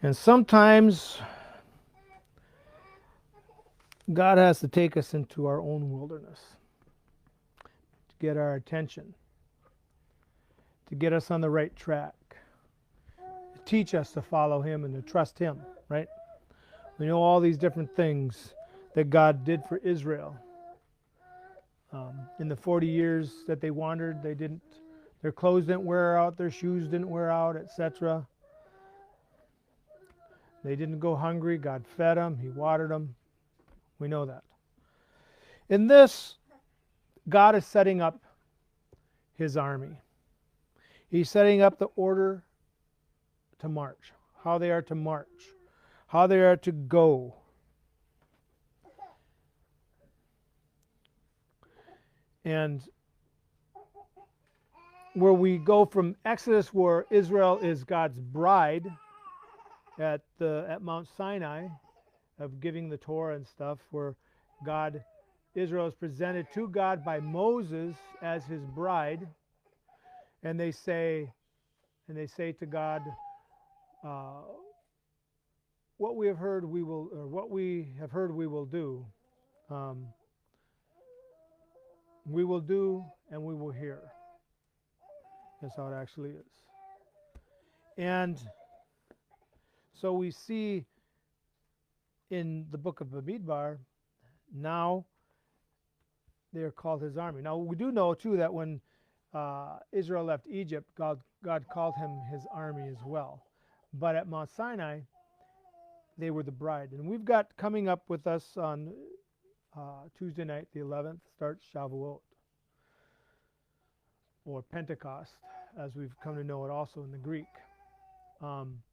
And sometimes God has to take us into our own wilderness to get our attention, to get us on the right track, to teach us to follow Him and to trust Him, right? We know all these different things that God did for Israel. In the 40 years that they wandered, their clothes didn't wear out, their shoes didn't wear out, etc. They didn't go hungry. God fed them, He watered them. We know that. In this, God is setting up His army. He's setting up the order to march, how they are to march, how they are to go. And where we go from Exodus, where Israel is God's bride at Mount Sinai, of giving the Torah and stuff, where Israel is presented to God by Moses as his bride, and they say to God, uh, "What we have heard, we will, or what we have heard, we will do. Um, we will do, and we will hear." That's how it actually is. And so we see in the book of Bamidbar, now they are called His army. Now we do know too that when Israel left Egypt, God called him His army as well. But at Mount Sinai, they were the bride. And we've got coming up with us on Tuesday night, the 11th, starts Shavuot, or Pentecost, as we've come to know it also in the Greek. Um,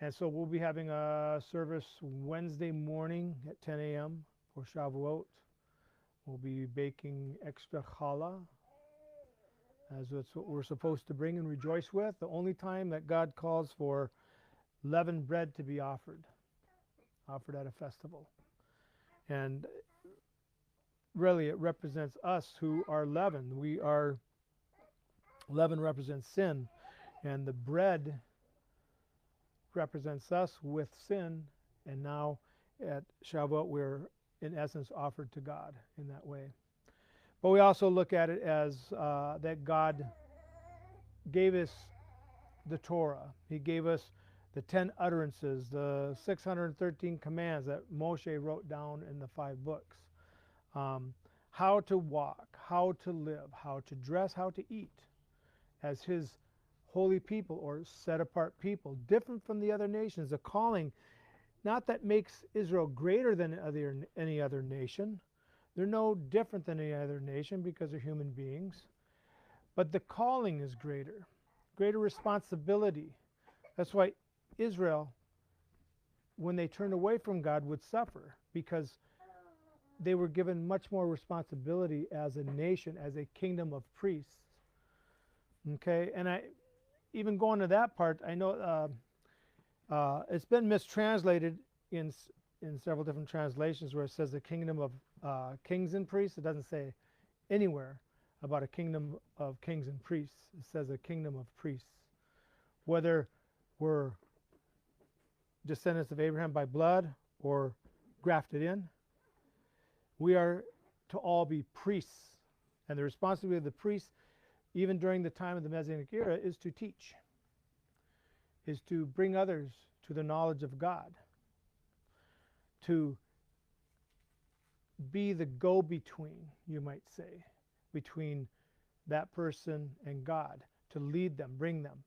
and so we'll be having a service Wednesday morning at 10 a.m. for Shavuot. We'll be baking extra challah, as that's what we're supposed to bring and rejoice with. The only time that God calls for leavened bread to be offered at a festival. And really, it represents us who are leavened. Leaven represents sin, and the bread represents us with sin. And now at Shavuot, we're in essence offered to God in that way. But we also look at it as that God gave us the Torah. He gave us the 10 utterances, the 613 commands that Moshe wrote down in the 5 books. How to walk, how to live, how to dress, how to eat as His holy people or set apart people, different from the other nations. A calling, not that makes Israel greater than any other nation. They're no different than any other nation because they're human beings. But the calling is greater responsibility. That's why Israel, when they turned away from God, would suffer, because they were given much more responsibility as a nation, as a kingdom of priests. Okay, and even going to that part, I know it's been mistranslated in several different translations, where it says the kingdom of kings and priests. It doesn't say anywhere about a kingdom of kings and priests. It says a kingdom of priests. Whether we're descendants of Abraham by blood or grafted in, we are to all be priests. And the responsibility of the priests, even during the time of the Messianic era, is to teach, is to bring others to the knowledge of God, to be the go-between, you might say, between that person and God, to lead them, bring them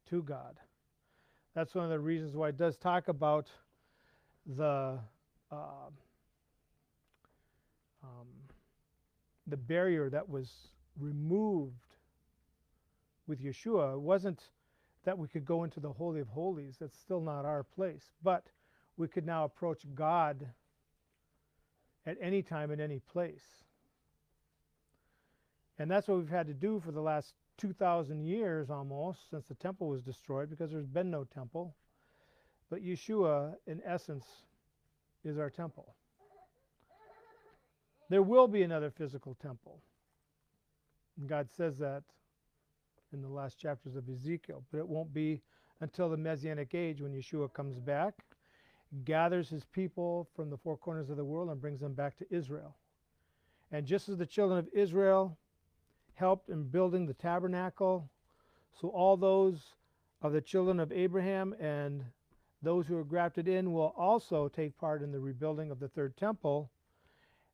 to God. That's one of the reasons why it does talk about the barrier that was removed with Yeshua. It wasn't that we could go into the Holy of Holies. That's still not our place. But we could now approach God at any time, in any place. And that's what we've had to do for the last 2,000 years almost, since the temple was destroyed, because there's been no temple. But Yeshua, in essence, is our temple. There will be another physical temple. And God says that in the last chapters of Ezekiel, but it won't be until the Messianic age when Yeshua comes back, gathers his people from the four corners of the world and brings them back to Israel. And just as the children of Israel helped in building the tabernacle, so all those of the children of Abraham and those who are grafted in will also take part in the rebuilding of the third temple.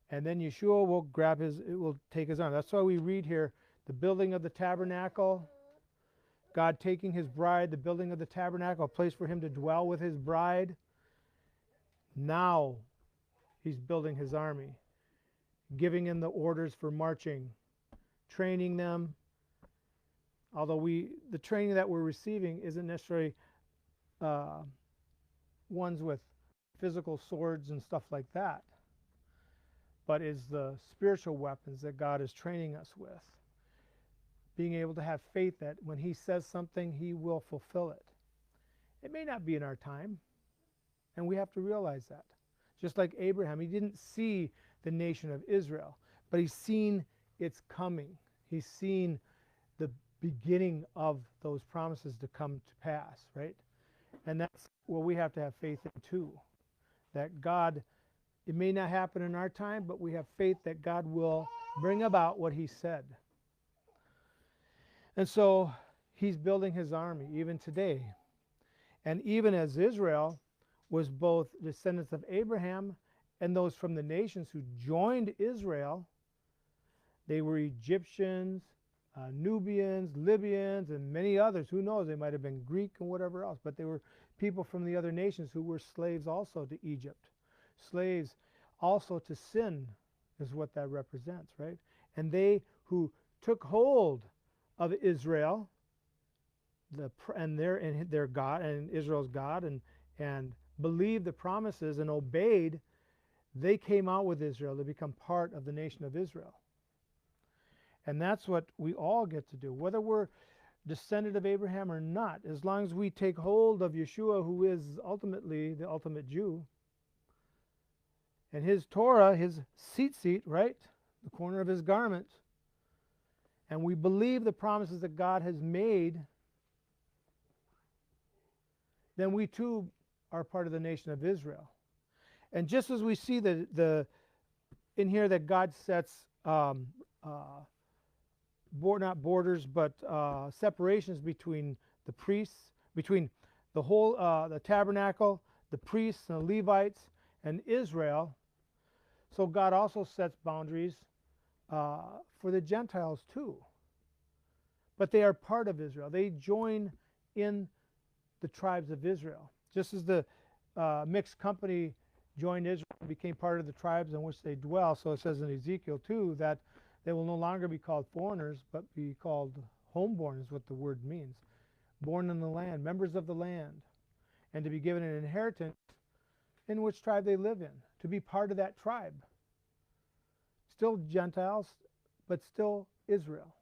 And then Yeshua will take his arm. That's why we read here the building of the tabernacle, God taking his bride, the building of the tabernacle, a place for him to dwell with his bride. Now he's building his army, giving them the orders for marching, training them. Although the training that we're receiving isn't necessarily ones with physical swords and stuff like that, but is the spiritual weapons that God is training us with. Being able to have faith that when he says something, he will fulfill it. It may not be in our time, and we have to realize that. Just like Abraham, he didn't see the nation of Israel, but he's seen its coming. He's seen the beginning of those promises to come to pass, right? And that's what we have to have faith in too. That God, it may not happen in our time, but we have faith that God will bring about what he said. And so he's building his army even today. And even as Israel was both descendants of Abraham and those from the nations who joined Israel, they were Egyptians, Nubians, Libyans, and many others. Who knows? They might have been Greek and whatever else, but they were people from the other nations who were slaves also to Egypt. Slaves also to sin is what that represents, right? And they who took hold of Israel, their God and Israel's God, and believed the promises and obeyed, they came out with Israel to become part of the nation of Israel. And that's what we all get to do, whether we're descendant of Abraham or not, as long as we take hold of Yeshua, who is ultimately the ultimate Jew, and his Torah, his tzitzit, right, the corner of his garment, and we believe the promises that God has made, then we too are part of the nation of Israel. And just as we see in here that God sets not borders, but separations between the priests, between the whole the tabernacle, the priests and the Levites, and Israel. So God also sets boundaries for the Gentiles too. But they are part of Israel. They join in the tribes of Israel. Just as the mixed company joined Israel and became part of the tribes in which they dwell. So it says in Ezekiel 2 that they will no longer be called foreigners, but be called homeborn is what the word means. Born in the land, members of the land, and to be given an inheritance in which tribe they live in, to be part of that tribe. Still Gentiles, but still Israel.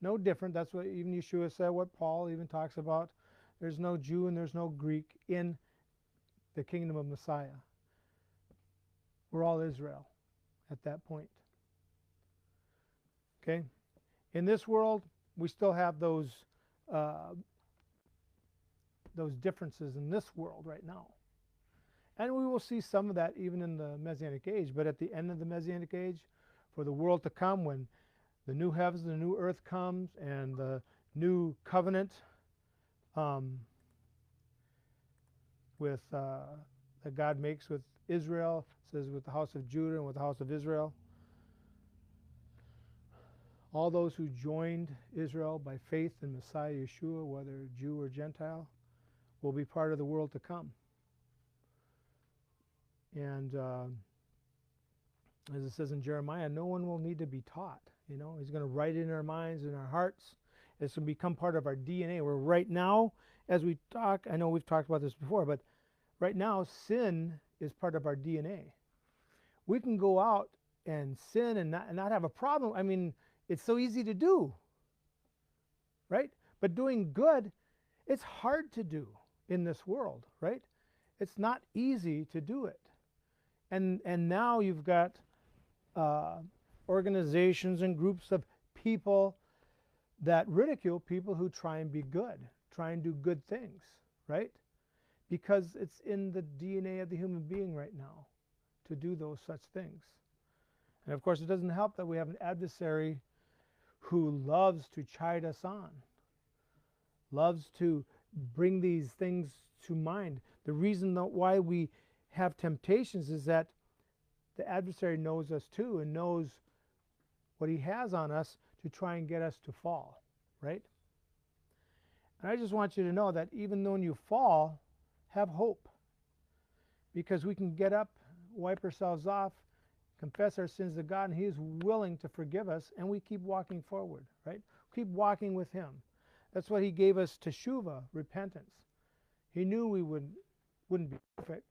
No different. That's what even Yeshua said, what Paul even talks about. There's no Jew and there's no Greek in the kingdom of Messiah. We're all Israel at that point. Okay? In this world, we still have those differences in this world right now. And we will see some of that even in the Messianic age. But at the end of the Messianic age, for the world to come, when the new heavens and the new earth comes and the new covenant that God makes with Israel, says with the house of Judah and with the house of Israel. All those who joined Israel by faith in Messiah Yeshua, whether Jew or Gentile, will be part of the world to come. And as it says in Jeremiah, no one will need to be taught. You know, he's going to write it in our minds and our hearts. It's going to become part of our DNA. Where right now, as we talk, I know we've talked about this before, but right now, sin is part of our DNA. We can go out and sin and not have a problem. I mean, it's so easy to do, right? But doing good, it's hard to do in this world, right? It's not easy to do it. And now you've got organizations and groups of people that ridicule people who try and be good, try and do good things, right? Because it's in the DNA of the human being right now to do those such things. And of course, it doesn't help that we have an adversary who loves to chide us on, loves to bring these things to mind. The reason why we have temptations is that the adversary knows us too and knows what he has on us to try and get us to fall, right? And I just want you to know that even though you fall, have hope, because we can get up, wipe ourselves off, confess our sins to God, and he is willing to forgive us, and we keep walking forward, right? Keep walking with him. That's what he gave us, teshuva, repentance. He knew we wouldn't be perfect.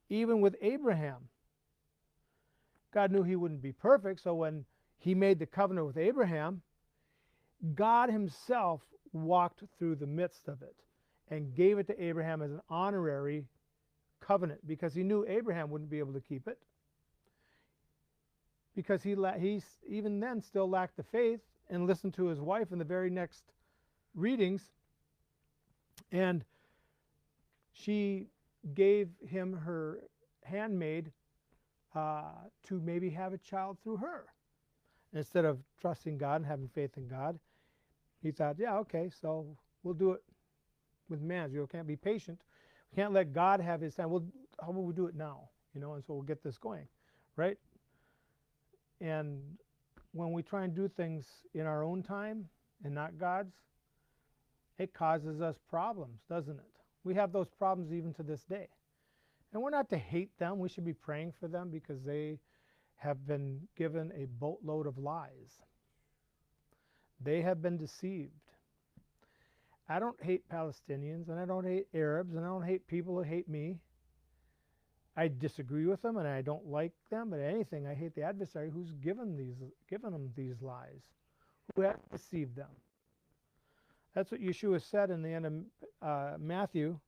Even with Abraham, God knew he wouldn't be perfect, so when he made the covenant with Abraham, God himself walked through the midst of it and gave it to Abraham as an honorary covenant, because he knew Abraham wouldn't be able to keep it, because he even then still lacked the faith and listened to his wife in the very next readings, and she gave him her handmaid to maybe have a child through her. Instead of trusting God and having faith in God, he thought, yeah, okay, so we'll do it with man. You can't be patient. We can't let God have his time. Well, how will we do it now? And so we'll get this going, right? And when we try and do things in our own time and not God's, it causes us problems, doesn't it? We have those problems even to this day. And we're not to hate them. We should be praying for them because they have been given a boatload of lies. They have been deceived. I don't hate Palestinians, and I don't hate Arabs, and I don't hate people who hate me. I disagree with them, and I don't like them, but anything, I hate the adversary who's given them these lies, who has deceived them. That's what Yeshua said in the end of Matthew,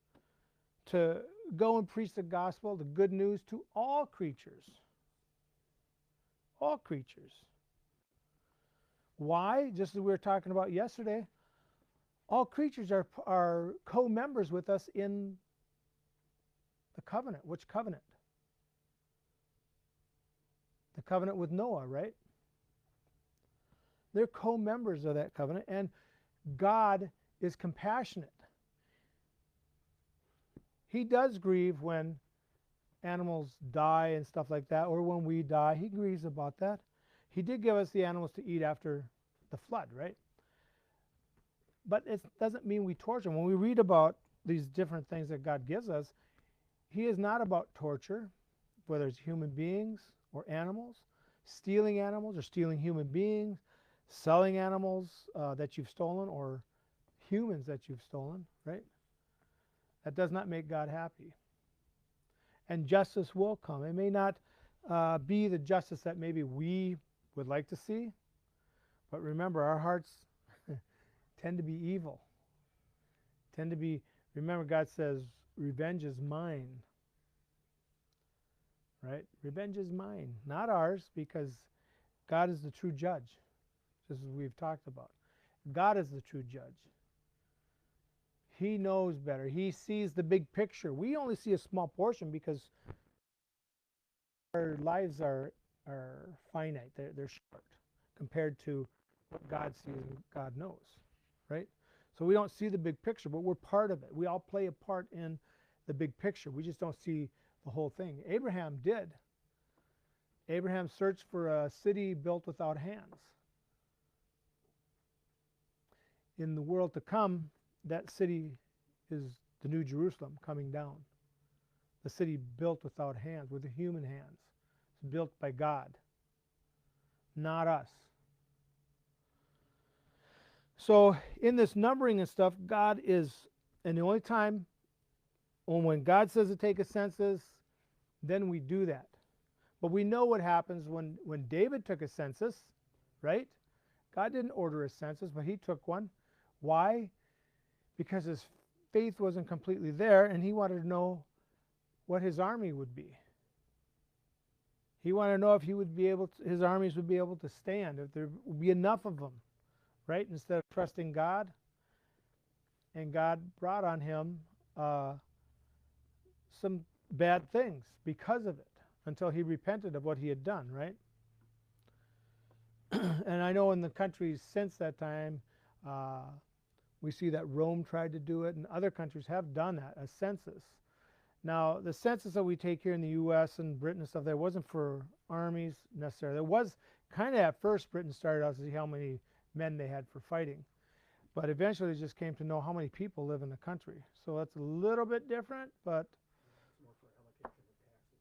to go and preach the gospel, the good news, to all creatures. All creatures. Why? Just as we were talking about yesterday, all creatures are co-members with us in the covenant. Which covenant? The covenant with Noah, right? They're co-members of that covenant, and God is compassionate. He does grieve when animals die and stuff like that, or when we die. He grieves about that. He did give us the animals to eat after the flood, right? But it doesn't mean we torture them. When we read about these different things that God gives us, he is not about torture, whether it's human beings or animals, stealing animals or stealing human beings, selling animals that you've stolen, or humans that you've stolen, right? That does not make God happy. And justice will come. It may not be the justice that maybe we would like to see, but remember, our hearts tend to be evil. Remember, God says, revenge is mine. Right? Revenge is mine, not ours, because God is the true judge, just as we've talked about. God is the true judge. He knows better. He sees the big picture. We only see a small portion because our lives are finite. They're short compared to what God sees and God knows, right? So we don't see the big picture, but we're part of it. We all play a part in the big picture. We just don't see the whole thing. Abraham did. Abraham searched for a city built without hands. In the world to come, that city is the New Jerusalem coming down. The city built without hands, with the human hands. It's built by God, not us. So in this numbering and stuff, God is, and the only time when God says to take a census, then we do that. But we know what happens when David took a census, right? God didn't order a census, but he took one. Why? Because his faith wasn't completely there, and he wanted to know what his army would be. He wanted to know if he would be able to, his armies would be able to stand, if there would be enough of them, right? Instead of trusting God, and God brought on him some bad things because of it until he repented of what he had done, right? And I know in the countries since that time, uh, we see that Rome tried to do it, and other countries have done that, a census. Now, the census that we take here in the U.S. and Britain and stuff, there wasn't for armies necessarily. There was kind of at first, Britain started out to see how many men they had for fighting. But eventually, they just came to know how many people live in the country. So that's a little bit different, but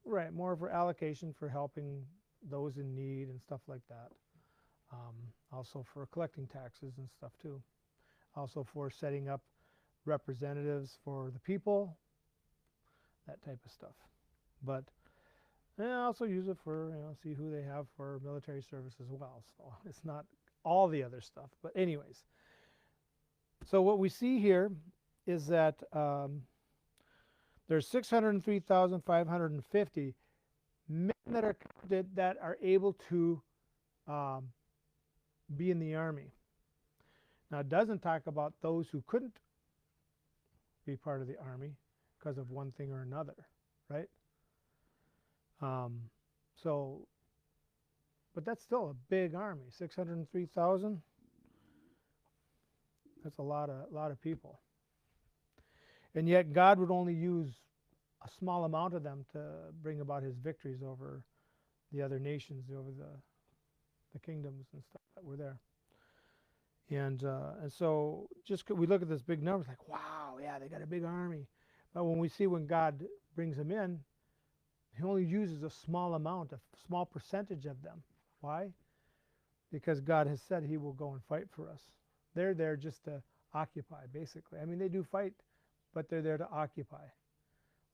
right, more for allocation for helping those in need and stuff like that. Also for collecting taxes and stuff too. Also for setting up representatives for the people, that type of stuff. But I also use it for, see who they have for military service as well. So it's not all the other stuff. But anyways, so what we see here is that there's 603,550 men that are counted that are able to be in the army. Now, it doesn't talk about those who couldn't be part of the army because of one thing or another, right? But that's still a big army, 603,000. That's a lot of people. And yet God would only use a small amount of them to bring about his victories over the other nations, over the kingdoms and stuff that were there. And so just we look at this big number, it's like, wow, yeah, they got a big army. But when we see when God brings them in, he only uses a small amount, a small percentage of them. Why? Because God has said he will go and fight for us. They're there just to occupy, basically. I mean, they do fight, but they're there to occupy.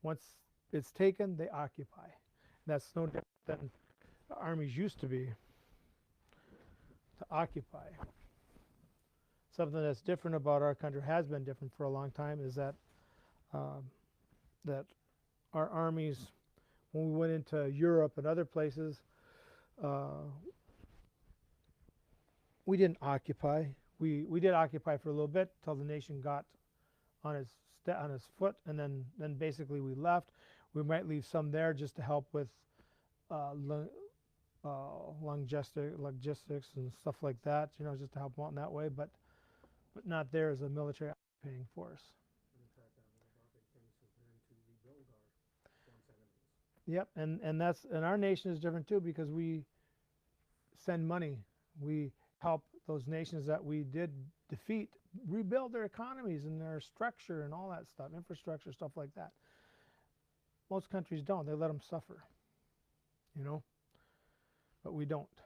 Once it's taken, they occupy. That's no different than the armies used to be, to occupy. Something that's different about our country, has been different for a long time, is that that our armies, when we went into Europe and other places, we didn't occupy. We did occupy for a little bit till the nation got on his foot, and then basically we left. We might leave some there just to help with logistics and stuff like that, just to help them out in that way, but not there as a military occupying force. Yep, and our nation is different too, because we send money. We help those nations that we did defeat rebuild their economies and their structure and all that stuff, infrastructure, stuff like that. Most countries don't. They let them suffer, but we don't.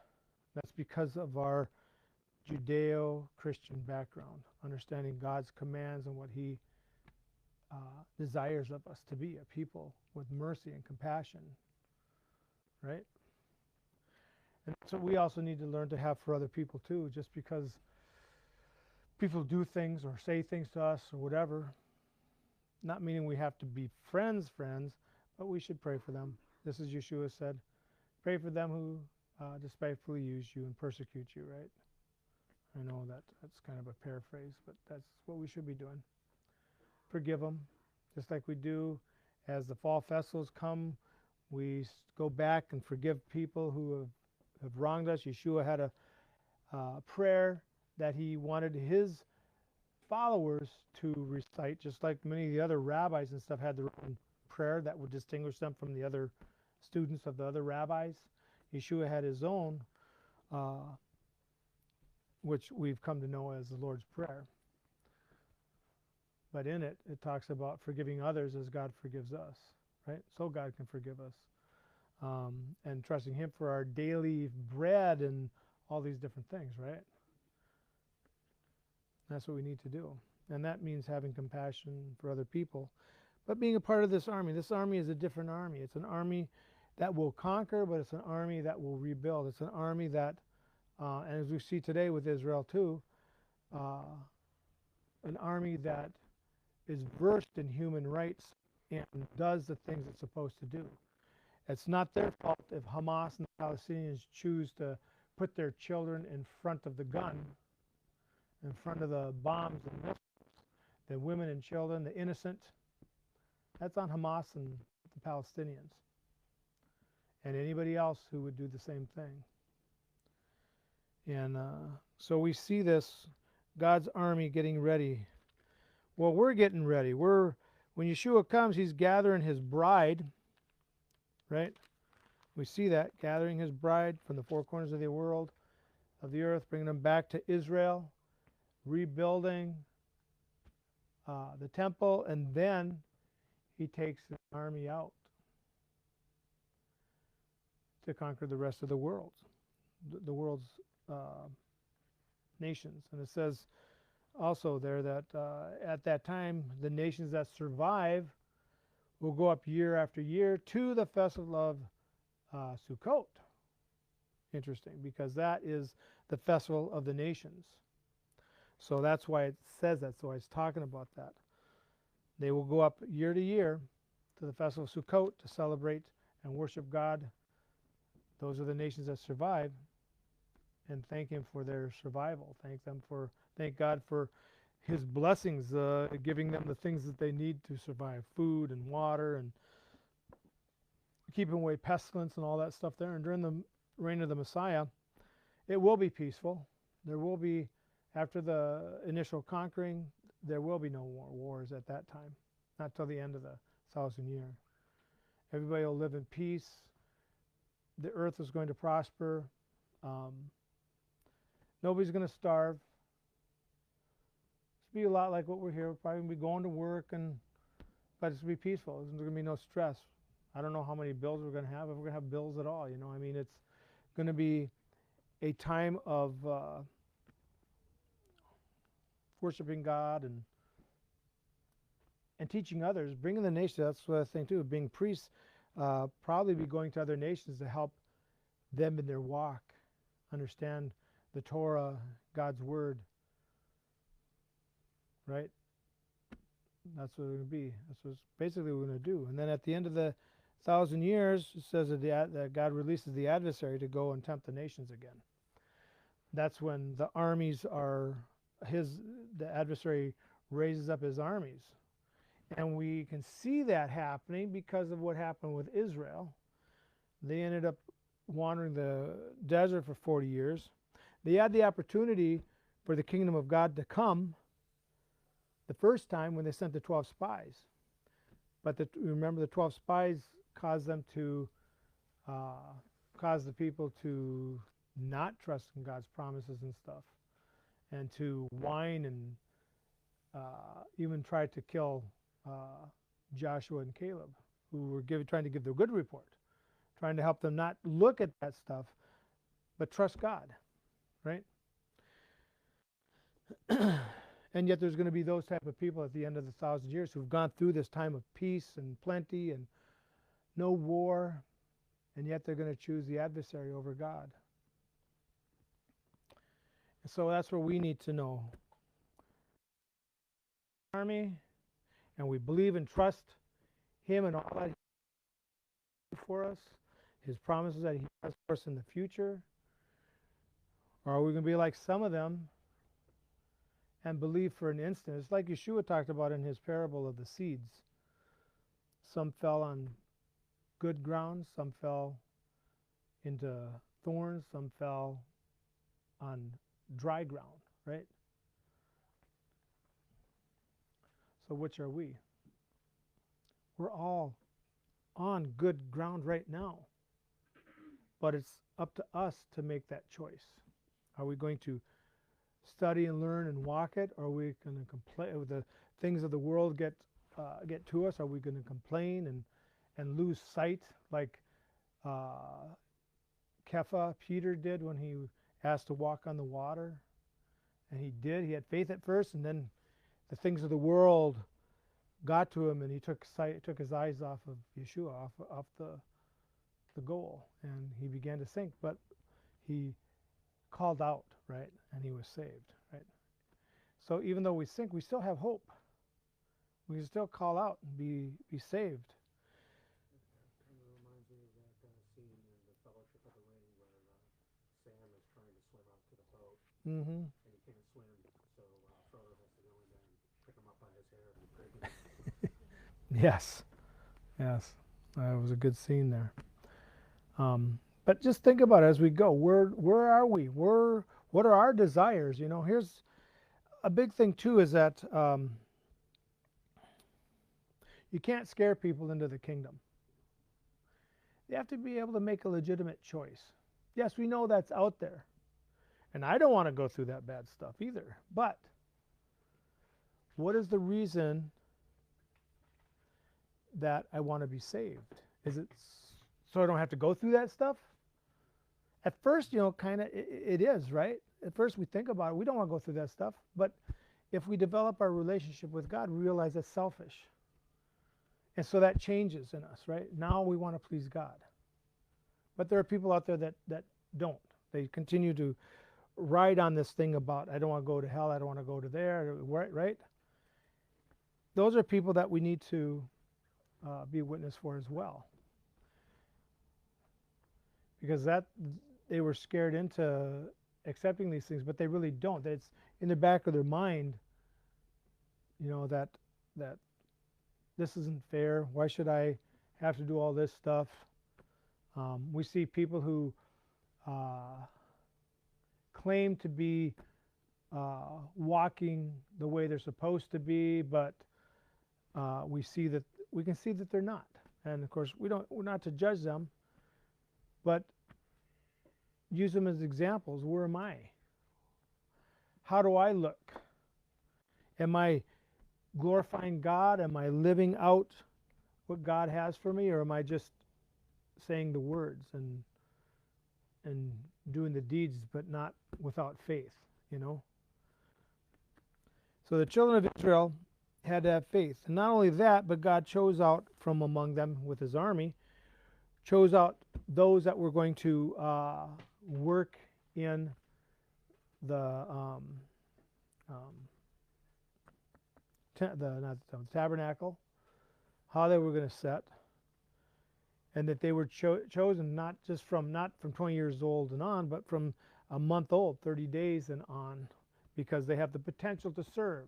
That's because of our Judeo-Christian background, understanding God's commands and what he desires of us to be, a people with mercy and compassion, right? And so we also need to learn to have for other people too. Just because people do things or say things to us or whatever, not meaning we have to be friends, but we should pray for them. This is Yeshua said, pray for them who despitefully use you and persecute you, right? I know that's kind of a paraphrase, but that's what we should be doing. Forgive them, just like we do as the fall festivals come. We go back and forgive people who have wronged us. Yeshua had a prayer that he wanted his followers to recite, just like many of the other rabbis and stuff had their own prayer that would distinguish them from the other students of the other rabbis. Yeshua had his own, which we've come to know as the Lord's Prayer. But in it, it talks about forgiving others as God forgives us, right? So God can forgive us. And trusting him for our daily bread and all these different things, right? That's what we need to do. And that means having compassion for other people. But being a part of this army is a different army. It's an army that will conquer, but it's an army that will rebuild. It's an army that, and as we see today with Israel too, an army that is versed in human rights and does the things it's supposed to do. It's not their fault if Hamas and the Palestinians choose to put their children in front of the gun in front of the bombs and missiles, the women and children, the innocent. That's on Hamas and the Palestinians and anybody else who would do the same thing. And so we see this, God's army getting ready. Well, we're getting ready. When Yeshua comes, he's gathering his bride, right? We see that, gathering his bride from the four corners of the world, of the earth, bringing them back to Israel, rebuilding the temple, and then he takes the army out to conquer the rest of the world, the world's nations. And it says also there that at that time, the nations that survive will go up year after year to the festival of Sukkot. Interesting, because that is the festival of the nations. So that's why it says that. So it's talking about that. They will go up year to year to the festival of Sukkot to celebrate and worship God. Those are the nations that survive, and thank him for their survival. Thank God for his blessings, giving them the things that they need to survive, food and water, and keeping away pestilence and all that stuff there. And during the reign of the Messiah, it will be peaceful. There will be, after the initial conquering, there will be no more wars at that time, not till the end of the 1,000 year. Everybody will live in peace. The earth is going to prosper. Nobody's going to starve. It's going to be a lot like what we're here. We're probably going to be going to work, but it's going to be peaceful. There's going to be no stress. I don't know how many bills we're going to have, if we're going to have bills at all. I mean, it's going to be a time of worshiping God and teaching others, bringing the nation. That's what I think too. Being priests, probably be going to other nations to help them in their walk, understand the Torah, God's word. Right? That's what it's going to be. That's what basically we're going to do. And then at the end of the 1,000 years, it says that God releases the adversary to go and tempt the nations again. That's when the armies are the adversary raises up his armies. And we can see that happening because of what happened with Israel. They ended up wandering the desert for 40 years. They had the opportunity for the kingdom of God to come the first time when they sent the 12 spies. But remember, the 12 spies caused them to cause the people to not trust in God's promises and stuff, and to whine and even try to kill Joshua and Caleb, who were trying to give the good report, trying to help them not look at that stuff, but trust God, right? And yet there's going to be those type of people at the end of the 1,000 years who've gone through this time of peace and plenty and no war, and yet they're going to choose the adversary over God. And so that's what we need to know. Army, and we believe and trust him and all that he has for us, his promises that he has for us in the future? Or are we going to be like some of them and believe for an instant? It's like Yeshua talked about in his parable of the seeds. Some fell on good ground, some fell into thorns, some fell on dry ground, right? So which are we? We're all on good ground right now, but it's up to us to make that choice. Are we going to study and learn and walk it, or are we going to complain with the things of the world get to us? Are we going to complain and lose sight like Peter did when he asked to walk on the water? And he did. He had faith at first, and then the things of the world got to him, and he took his eyes off of Yeshua, off the goal, and he began to sink. But he called out, right, and he was saved, right? So even though we sink, we still have hope. We can still call out and be saved. It reminds me of that scene in the Fellowship of the Ring where Sam is trying to swim out to the boat, Mm-hmm. and he can't swim, so Yes, yes, that was a good scene there. But just think about it as we go. Where are we? What are our desires? You know, here's a big thing too is that you can't scare people into the kingdom. You have to be able to make a legitimate choice. Yes, we know that's out there. And I don't want to go through that bad stuff either. But what is the reason that I want to be saved? Is it so I don't have to go through that stuff? At first, you know, kind of it is, right? At first we think about it, we don't want to go through that stuff. But if we develop our relationship with God, we realize that's selfish. And so that changes in us, right? Now we want to please God. But there are people out there that don't. They continue to ride on this thing about, I don't want to go to hell, I don't want to go to there, right? Those are people that we need to be a witness for as well. Because that they were scared into accepting these things, but they really don't. It's in the back of their mind, you know, that this isn't fair. Why should I have to do all this stuff? We see people who claim to be walking the way they're supposed to be, but we can see that they're not. And of course, we're not to judge them, but use them as examples. Where am I? How do I look? Am I glorifying God? Am I living out what God has for me, or am I just saying the words and doing the deeds, but not without faith? You know. So the children of Israel had to have faith, and not only that, but God chose out from among them with His army, chose out those that were going to work in the tabernacle, how they were going to set, and that they were chosen not from 20 years old and on, but from a month old, 30 days and on, because they have the potential to serve.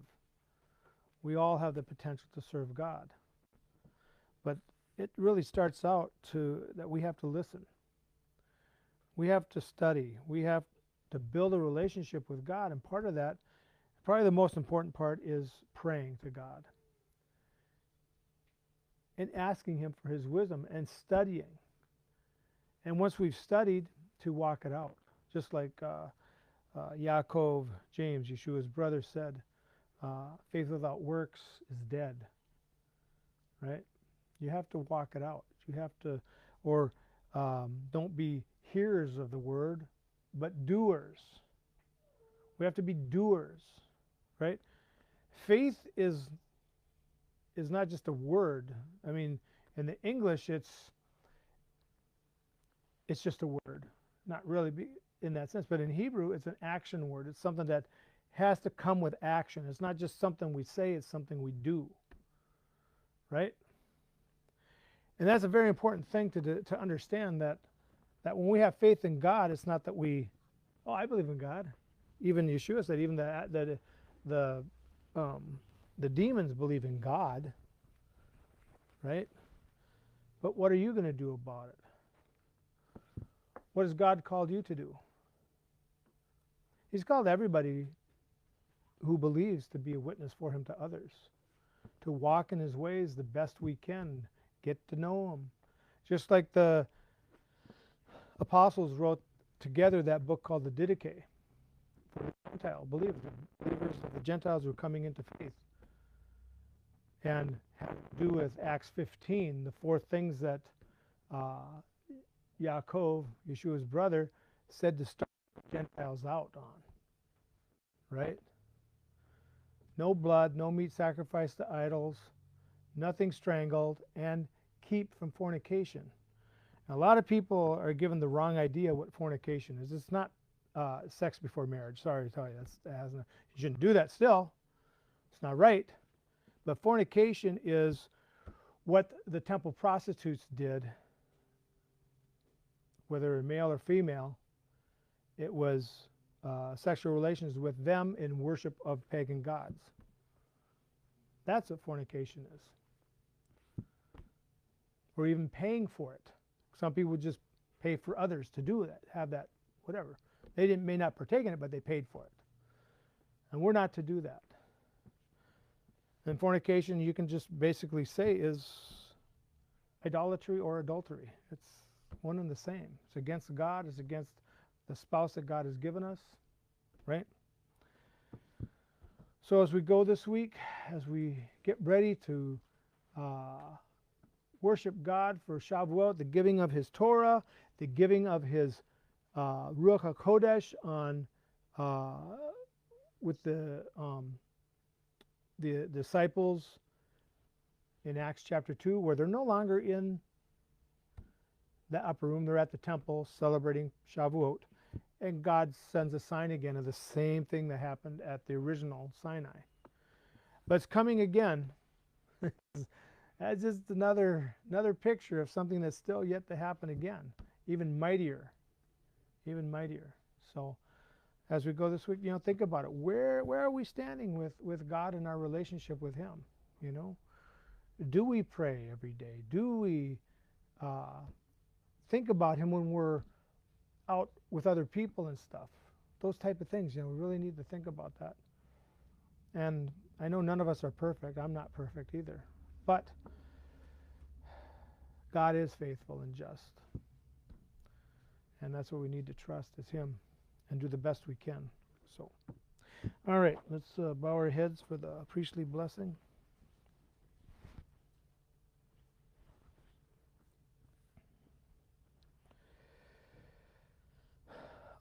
We all have the potential to serve God. But it really starts out that we have to listen. We have to study. We have to build a relationship with God, and part of that, probably the most important part, is praying to God and asking Him for His wisdom and studying. And once we've studied, to walk it out. Just like Yaakov, James, Yeshua's brother, said, faith without works is dead. Right? You have to walk it out. You have to, or don't be hearers of the word, but doers. We have to be doers, right? Faith is not just a word. I mean, in the English, it's just a word, not really in that sense. But in Hebrew, it's an action word. It's something that has to come with action. It's not just something we say, it's something we do, right? And that's a very important thing to understand, that when we have faith in God, it's not that I believe in God. Even Yeshua said, even the demons believe in God, right? But what are you going to do about it? What has God called you to do? He's called everybody who believes to be a witness for Him to others, to walk in His ways the best we can, get to know Him. Just like the apostles wrote together that book called the Didache for the Gentile believers of the Gentiles who are coming into faith, and had to do with Acts 15, the 4 things that Yaakov, Yeshua's brother, said to start the Gentiles out on. Right? No blood, no meat sacrificed to idols, nothing strangled, and keep from fornication. Now, a lot of people are given the wrong idea what fornication is. It's not sex before marriage. Sorry to tell you, you shouldn't do that still. It's not right. But fornication is what the temple prostitutes did, whether male or female. It was sexual relations with them in worship of pagan gods. That's what fornication is. Or even paying for it. Some people just pay for others to do that, have that, whatever. They may not partake in it, but they paid for it. And we're not to do that. And fornication, you can just basically say, is idolatry or adultery. It's one and the same. It's against God. It's against the spouse that God has given us, right? So as we go this week, as we get ready to worship God for Shavuot, the giving of His Torah, the giving of His Ruach HaKodesh on with the disciples in Acts chapter 2, where they're no longer in the upper room, they're at the temple celebrating Shavuot, and God sends a sign again of the same thing that happened at the original Sinai. But it's coming again. That's just another picture of something that's still yet to happen again, even mightier. So as we go this week, think about it. Where are we standing with God in our relationship with Him? Do we pray every day? Do we think about Him when we're out with other people and stuff? Those type of things, we really need to think about that. And I know none of us are perfect. I'm not perfect either. But God is faithful and just. And that's what we need to trust is Him and do the best we can. So, all right, let's bow our heads for the priestly blessing.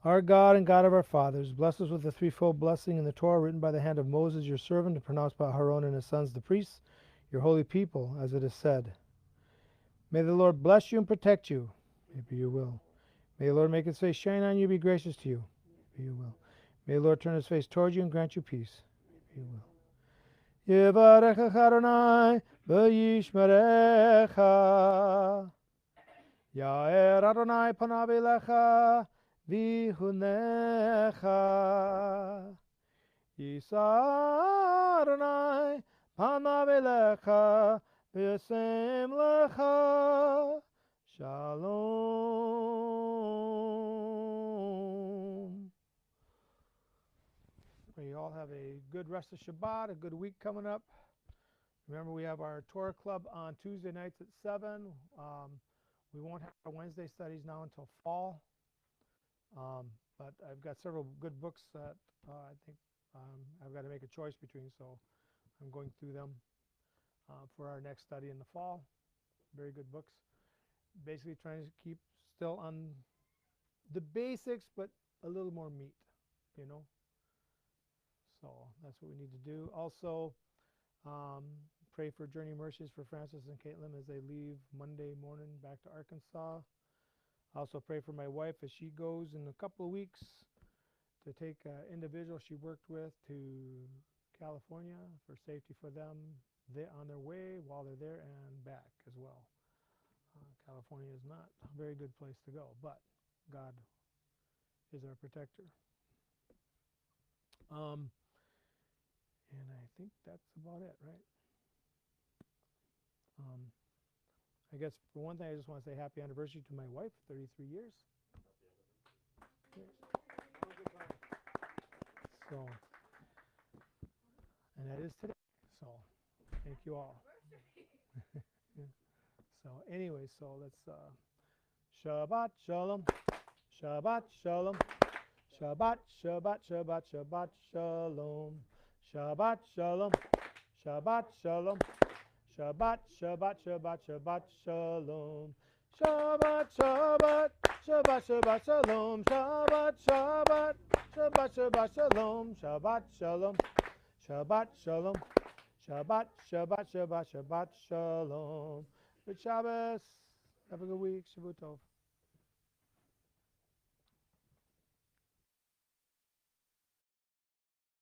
Our God and God of our fathers, bless us with the threefold blessing in the Torah written by the hand of Moses, your servant, and pronounced by Aaron and his sons, the priests, your holy people, as it is said. May the Lord bless you and protect you. Maybe you will. May the Lord make His face shine on you, be gracious to you. Maybe you will. May the Lord turn His face towards you and grant you peace. Maybe you will. Yevarecha Adonai v'yishmerecha. Ya'er Adonai panav elecha v'yichunecha. Yisa Adonai panav elecha v'yasem lecha. Shalom. May you all have a good rest of Shabbat, a good week coming up. Remember, we have our Torah Club on Tuesday nights at 7. We won't have our Wednesday studies now until fall. But I've got several good books that I think I've got to make a choice between, so I'm going through them for our next study in the fall. Very good books. Basically trying to keep still on the basics, but a little more meat, So that's what we need to do. Also, pray for Journey Mercies for Francis and Caitlin as they leave Monday morning back to Arkansas. Also pray for my wife as she goes in a couple of weeks to take an individual she worked with to California for safety for them. They're on their way while they're there and back as well. California is not a very good place to go, but God is our protector. And I think that's about it, right? I guess for one thing, I just want to say happy anniversary to my wife, 33 years. So, and that is today. So, thank you all. So anyway, so let's Shabbat Shalom, Shabbat Shalom, Shabbat Shabbat Shabbat Shabbat Shalom, Shabbat Shalom, Shabbat Shalom, Shabbat Shabbat Shabbat Shabbat Shalom, Shabbat Shabbat Shabbat Shabbat Shalom, Shabbat Shabbat Shabbat Shabbat Shalom, Shabbat Shalom, Shabbat Shalom, Shabbat Shabbat Shabbat Shabbat Shalom. Good Shabbos. Have a good week. Shabbat Tov.